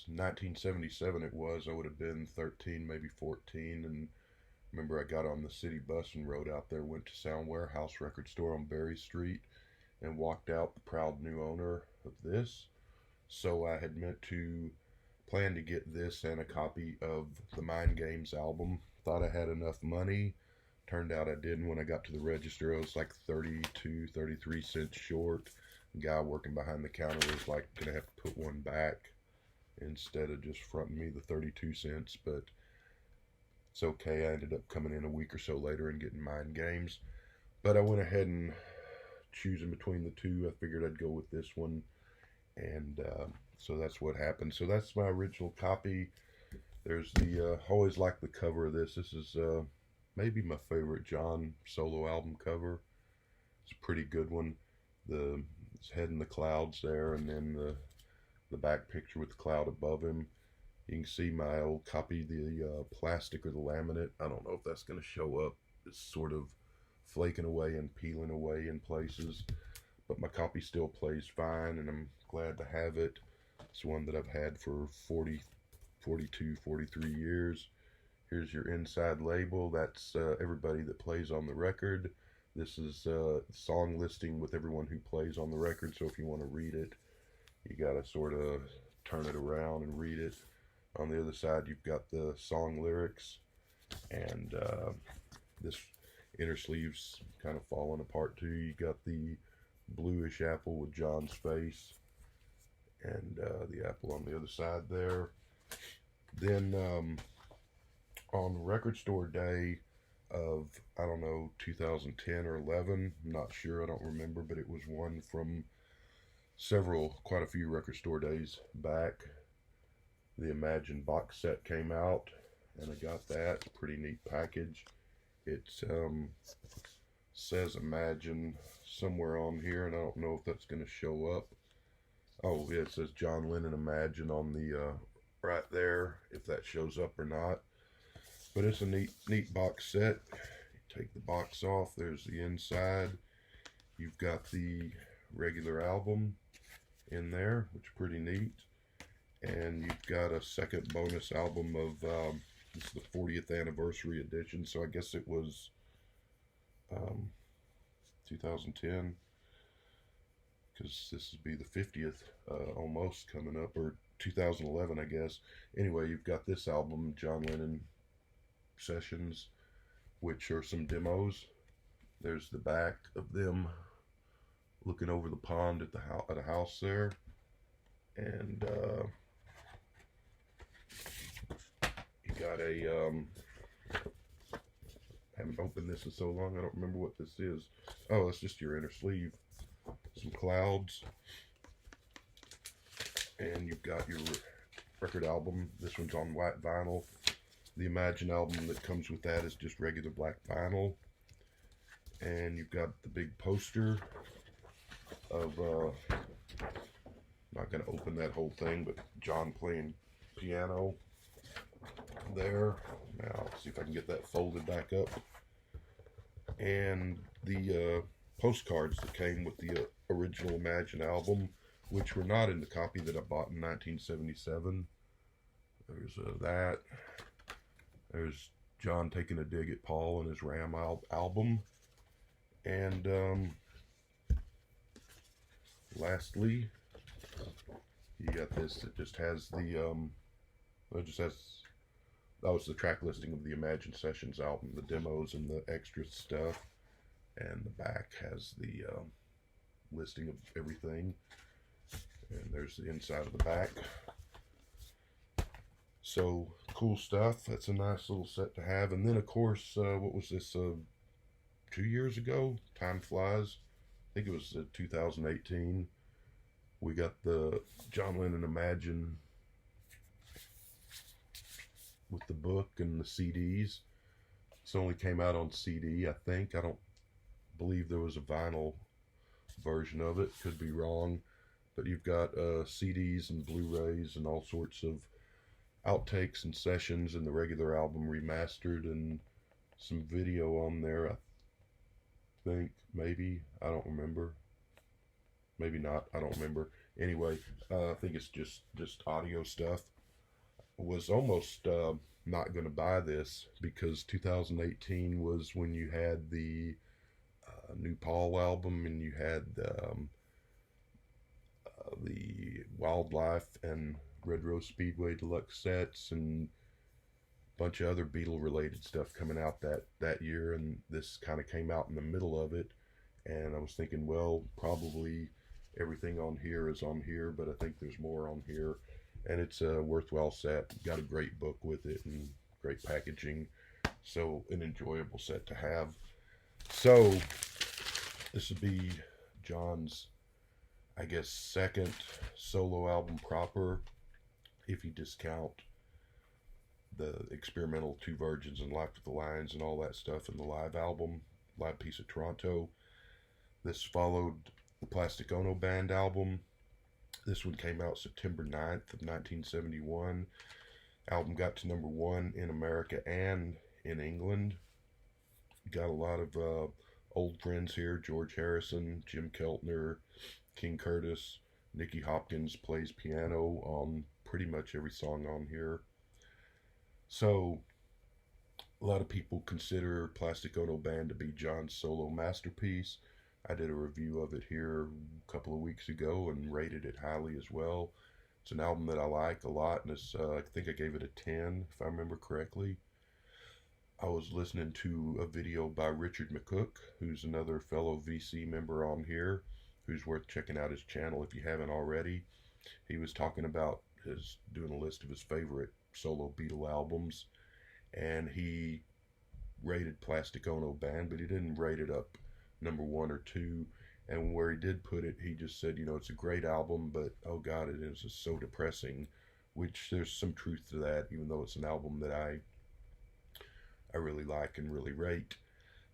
1977 it was. I would have been 13, maybe 14, and remember I got on the city bus and rode out there, went to Sound Warehouse record store on Berry Street, and walked out the proud new owner of this. So I had meant to plan to get this and a copy of the Mind Games album. Thought I had enough money. Turned out I didn't. When I got to the register, I was like 32, 33 cents short. The guy working behind the counter was like, gonna have to put one back instead of just fronting me the 32 cents. But it's okay. I ended up coming in a week or so later and getting Mind Games. But I went ahead and choosing between the two. I figured I'd go with this one. And so that's what happened. So that's my original copy. There's the, always like the cover of this. This is maybe my favorite John solo album cover. It's a pretty good one. His head in the clouds there, and then the back picture with the cloud above him. You can see my old copy, the plastic or the laminate. I don't know if that's going to show up. It's sort of flaking away and peeling away in places. But my copy still plays fine, and I'm glad to have it. It's one that I've had for 40, 42, 43 years. Here's your inside label. That's everybody that plays on the record. This is song listing with everyone who plays on the record, so if you want to read it, you got to sort of turn it around and read it. On the other side, you've got the song lyrics, and this inner sleeve's kind of falling apart too. You got the bluish apple with John's face, and the apple on the other side there. Then on record store day of, I don't know, 2010 or 11, I'm not sure, I don't remember, but it was one from quite a few record store days back. The Imagine box set came out, and I got that. Pretty neat package. It says Imagine somewhere on here, and I don't know if that's going to show up. Oh, yeah, it says John Lennon Imagine on the right there, if that shows up or not. But it's a neat box set. You take the box off, there's the inside. You've got the regular album in there, which is pretty neat. And you've got a second bonus album of, this is the 40th anniversary edition, so I guess it was 2010, because this would be the 50th almost coming up, or 2011, I guess. Anyway, you've got this album, John Lennon Sessions, which are some demos. There's the back of them looking over the pond at a house there, and you got a I haven't opened this in so long, I don't remember what this is. Oh, that's just your inner sleeve. Some clouds. And you've got your record album. This one's on white vinyl. The Imagine album that comes with that is just regular black vinyl. And you've got the big poster of, not going to open that whole thing, but John playing piano there. Now, let's see if I can get that folded back up. And the postcards that came with the original Imagine album, which were not in the copy that I bought in 1977. There's that. There's John taking a dig at Paul and his Ram album. And lastly, you got this that just has the, that was the track listing of the Imagine Sessions album, the demos and the extra stuff. And the back has the listing of everything. And there's the inside of the back. So, cool stuff. That's a nice little set to have. And then, of course, what was this, 2 years ago? Time flies. I think it was 2018. We got the John Lennon Imagine with the book and the CDs. This only came out on CD, I think. I don't believe there was a vinyl version of it. Could be wrong. But you've got CDs and Blu-rays and all sorts of outtakes and sessions, and the regular album remastered, and some video on there, I think. Maybe. I don't remember. Maybe not. I don't remember. Anyway, I think it's just audio stuff. Was almost not going to buy this because 2018 was when you had the new Paul album and you had the Wildlife and Red Rose Speedway deluxe sets and a bunch of other Beatle related stuff coming out that year, and this kind of came out in the middle of it. And I was thinking, well, probably everything on here is on here, but I think there's more on here, and it's a worthwhile set. Got a great book with it and great packaging, so an enjoyable set to have. So this would be John's, I guess, second solo album proper, if you discount the experimental Two Virgins and Life with the Lions and all that stuff in the live album, Live Piece of Toronto. This followed the Plastic Ono Band album. This one came out September 9th of 1971. Album got to number one in America and in England. Got a lot of old friends here. George Harrison, Jim Keltner, King Curtis, Nicky Hopkins plays piano on pretty much every song on here. So a lot of people consider Plastic Ono Band to be John's solo masterpiece. I did a review of it here a couple of weeks ago and rated it highly as well. It's an album that I like a lot, and I think I gave it a 10, if I remember correctly. I was listening to a video by Richard McCook, who's another fellow VC member on here, who's worth checking out his channel if you haven't already. He was talking about doing a list of his favorite solo Beatle albums, and he rated Plastic Ono Band, but he didn't rate it up number one or two. And where he did put it, he just said, it's a great album, but oh god, it is just so depressing, which there's some truth to that, even though it's an album that I really like and really rate.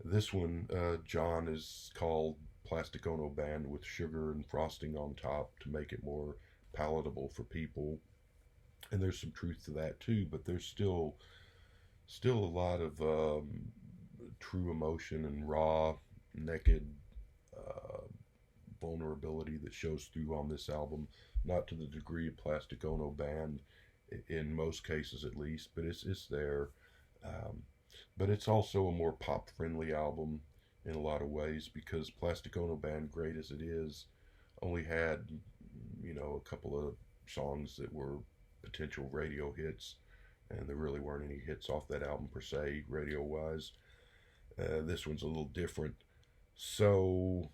This one, John, is called Plastic Ono Band with sugar and frosting on top to make it more palatable for people. And there's some truth to that too, but there's still a lot of true emotion and raw, naked vulnerability that shows through on this album. Not to the degree of Plastic Ono Band, in most cases at least, but it's there. But it's also a more pop-friendly album in a lot of ways, because Plastic Ono Band, great as it is, only had, a couple of songs that were potential radio hits, and there really weren't any hits off that album per se, radio-wise. This one's a little different. So,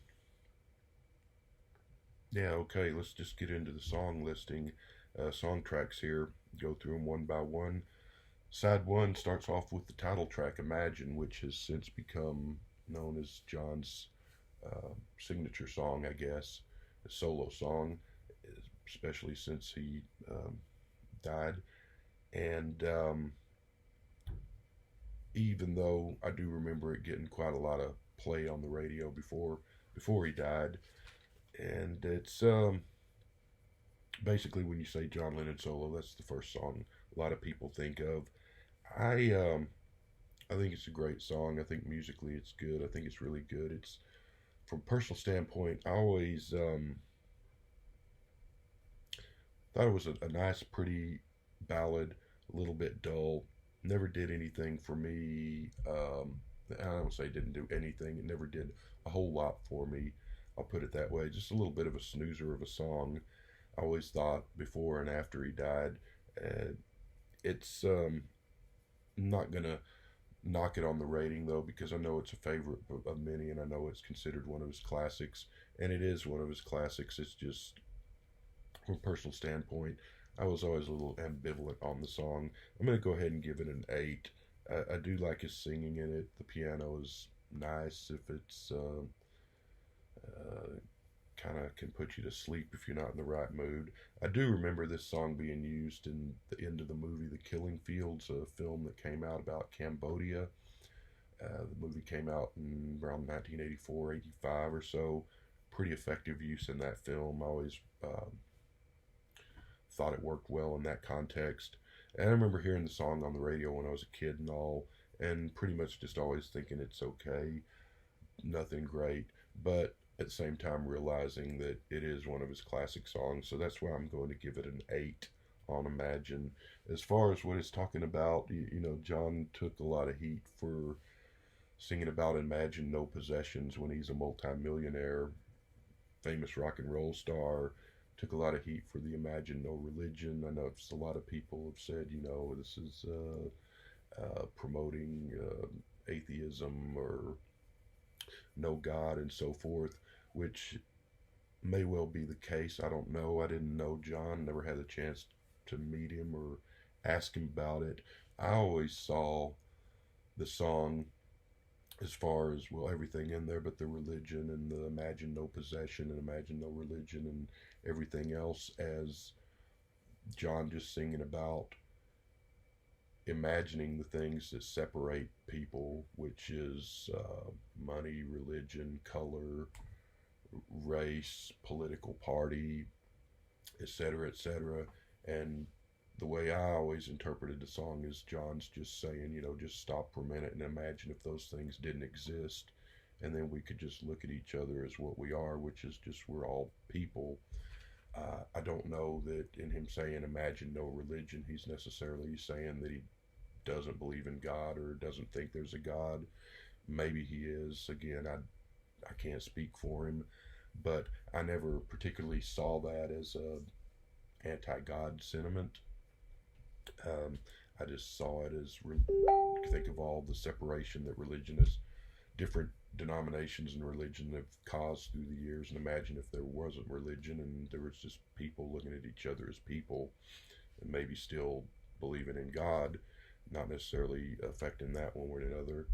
yeah, okay, let's just get into the song listing. Song tracks here, go through them one by one. Side one starts off with the title track, Imagine, which has since become known as John's signature song, I guess, a solo song, especially since he died. And even though I do remember it getting quite a lot of play on the radio before he died, and it's basically, when you say John Lennon solo, that's the first song a lot of people think of. I think it's a great song. I think musically it's good. I think it's really good. It's, from a personal standpoint, I always thought it was a nice, pretty ballad, a little bit dull. Never did anything for me. I don't say didn't do anything. It never did a whole lot for me. I'll put it that way. Just a little bit of a snoozer of a song. I always thought before and after he died. It's not gonna knock it on the rating though, because I know it's a favorite of many, and I know it's considered one of his classics, and it is one of his classics. It's just, from a personal standpoint, I was always a little ambivalent on the song. I'm gonna go ahead and give it an 8. I do like his singing in it. The piano is nice if it's kind of can put you to sleep if you're not in the right mood. I do remember this song being used in the end of the movie The Killing Fields, a film that came out about Cambodia. The movie came out in around 1984, 85 or so. Pretty effective use in that film. I always thought it worked well in that context. And I remember hearing the song on the radio when I was a kid and all, and pretty much just always thinking it's okay, nothing great. But at the same time realizing that it is one of his classic songs. So that's why I'm going to give it an 8 on Imagine. As far as what it's talking about, John took a lot of heat for singing about Imagine No Possessions when he's a multimillionaire, famous rock and roll star. Took a lot of heat for the Imagine No Religion. I know a lot of people have said, this is promoting atheism or no God and so forth, which may well be the case. I don't know. I didn't know John, never had a chance to meet him or ask him about it. I always saw the song as far as, well, everything in there but the religion and the Imagine No Possession and Imagine No Religion and everything else as John just singing about imagining the things that separate people, which is money, religion, color, race, political party, etc., etc. And the way I always interpreted the song is John's just saying, just stop for a minute and imagine if those things didn't exist, and then we could just look at each other as what we are, which is just we're all people. I don't know that in him saying imagine no religion, he's necessarily saying that he doesn't believe in God or doesn't think there's a God. Maybe he is. Again, I can't speak for him, but I never particularly saw that as a anti-God sentiment. I just saw it as think of all the separation that religion is, different denominations and religion have caused through the years, and imagine if there wasn't religion and there was just people looking at each other as people and maybe still believing in God, not necessarily affecting that one way or another.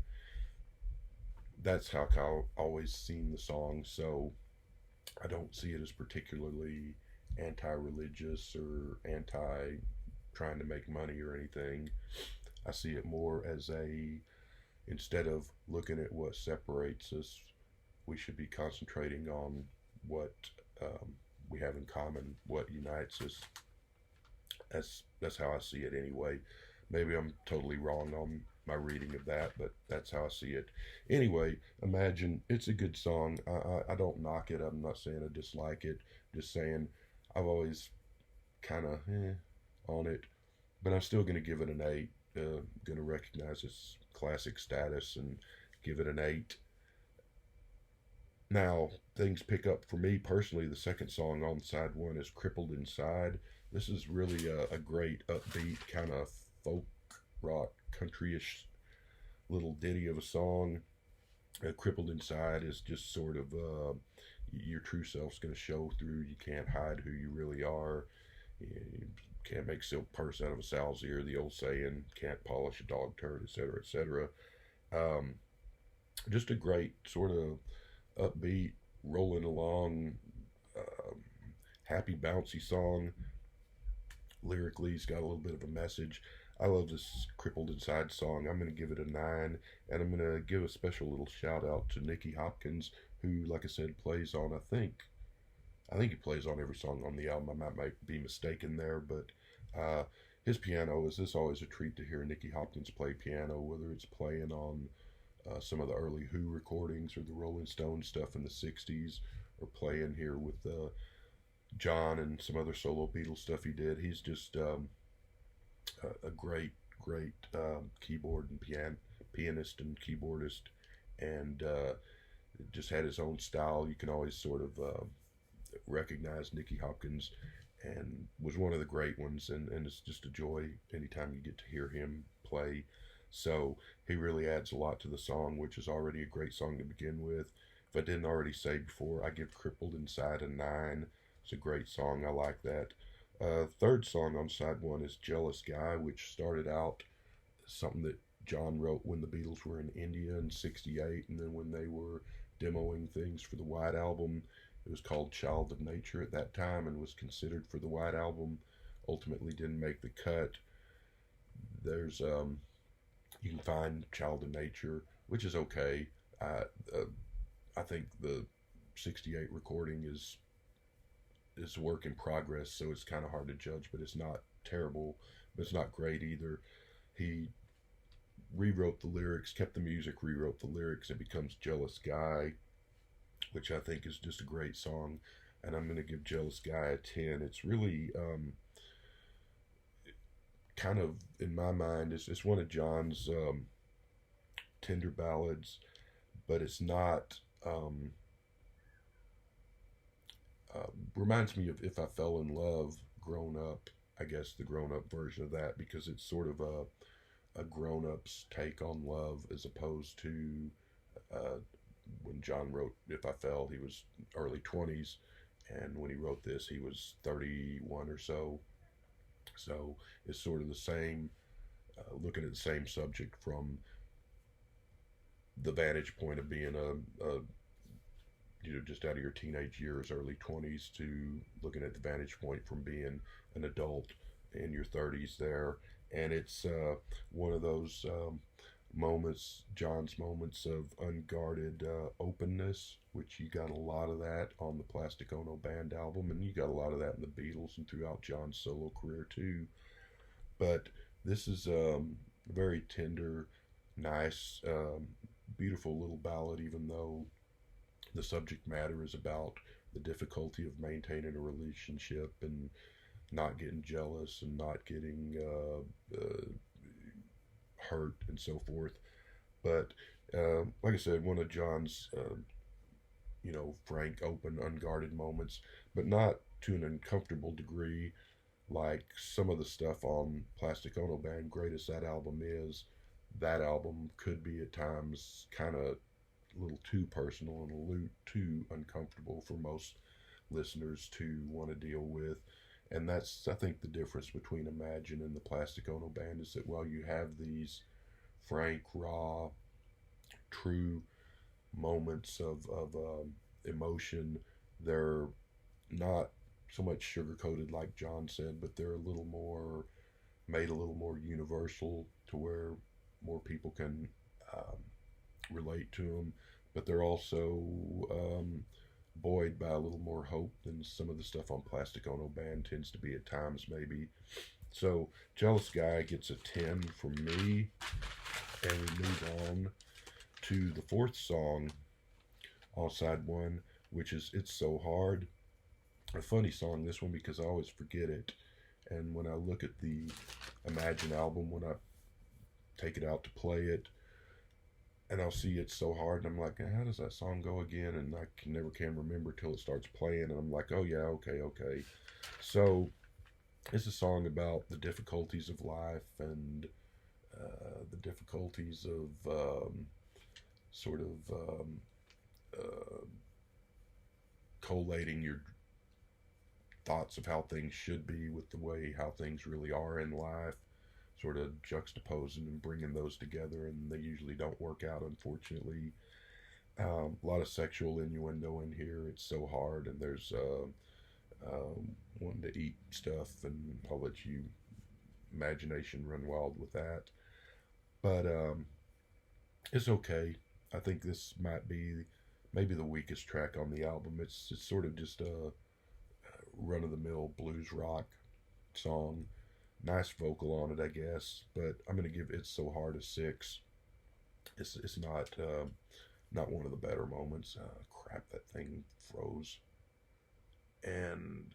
That's how I've always seen the song, so I don't see it as particularly anti-religious or anti trying to make money or anything. I see it more as instead of looking at what separates us, we should be concentrating on what we have in common, what unites us. That's how I see it anyway. Maybe I'm totally wrong on my reading of that, but that's how I see it. Anyway, Imagine, it's a good song. I don't knock it. I'm not saying I dislike it. Just saying I've always kind of on it, but I'm still going to give it an 8. Going to recognize its classic status and give it an 8. Now, things pick up for me personally. The second song on side 1 is Crippled Inside. This is really a great upbeat kind of folk rock countryish little ditty of a song. Crippled Inside is just sort of your true self's going to show through. You can't hide who you really are. You can't make silk purse out of a sow's ear, the old saying, can't polish a dog turd, etc., etc. Just a great sort of upbeat, rolling along, happy, bouncy song. Lyrically, it's got a little bit of a message. I love this Crippled Inside song. I'm going to give it a 9, and I'm going to give a special little shout out to Nicky Hopkins, who, like I said, plays on, I think he plays on every song on the album. I might be mistaken there, but his piano is always a treat to hear Nicky Hopkins play piano, whether it's playing on some of the early Who recordings or the Rolling Stones stuff in the 60s, or playing here with John and some other solo Beatles stuff he did. He's just a great keyboard and pianist and keyboardist, and just had his own style. You can always sort of recognize Nicky Hopkins, and was one of the great ones, and it's just a joy anytime you get to hear him play. So he really adds a lot to the song, which is already a great song to begin with. If I didn't already say before, I give Crippled Inside a 9. It's a great song. I like that. Third song on side 1 is Jealous Guy, which started out something that John wrote when the Beatles were in India in '68, and then when they were demoing things for the White Album. It was called Child of Nature at that time and was considered for the White Album. Ultimately didn't make the cut. There's you can find Child of Nature, which is okay. I think the '68 recording is a work in progress, so it's kind of hard to judge, but it's not terrible, but it's not great either. He rewrote the lyrics, kept the music, rewrote the lyrics. It becomes Jealous Guy. which I think is just a great song. And I'm going to give Jealous Guy a 10. It's really kind of, in my mind, it's one of John's tender ballads, but it's not. Reminds me of If I Fell in Love grown up. I guess the grown up version of that, because it's sort of a grown up's take on love, as opposed to uh, when John wrote If I Fell, he was early 20s, and when he wrote this, he was 31 or so. So it's sort of the same, looking at the same subject from the vantage point of being a just out of your teenage years, early 20s, to looking at the vantage point from being an adult in your 30s there. And it's one of those moments, John's moments of unguarded openness, which you got a lot of that on the Plastic Ono Band album, and you got a lot of that in the Beatles and throughout John's solo career too. But this is a very tender, nice, beautiful little ballad, even though the subject matter is about the difficulty of maintaining a relationship and not getting jealous and not getting hurt and so forth. But like I said, one of John's frank, open, unguarded moments, but not to an uncomfortable degree like some of the stuff on Plastic Ono Band. Great as that album is, that album could be at times kind of a little too personal and a little too uncomfortable for most listeners to want to deal with. And that's, I think, the difference between Imagine and the Plastic Ono Band, is that while you have these frank, raw, true moments of emotion, they're not so much sugar coated like John said, but they're a little more made a little more universal to where more people can um, relate to them. But they're also buoyed by a little more hope than some of the stuff on Plastic Ono Band tends to be at times, maybe. So, Jealous Guy gets a 10 from me, and we move on to the fourth song on side one, which is It's So Hard. A funny song, this one, because I always forget it. And when I look at the Imagine album, when I take it out to play it, and I'll see It's So Hard, and I'm like, how does that song go again? And I never can remember till it starts playing, and I'm like, oh yeah, okay. So it's a song about the difficulties of life and the difficulties of sort of uh, collating your thoughts of how things should be with the way how things really are in life, sort of juxtaposing and bringing those together, and they usually don't work out, unfortunately. A lot of sexual innuendo in here. It's so hard, and there's wanting to eat stuff, and I'll let you imagination run wild with that. But it's okay. I think this might be maybe the weakest track on the album. It's sort of just a run of the mill blues rock song. Nice vocal on it, I guess, but I'm gonna give It's So Hard a 6. It's not one of the better moments. Crap, that thing froze. And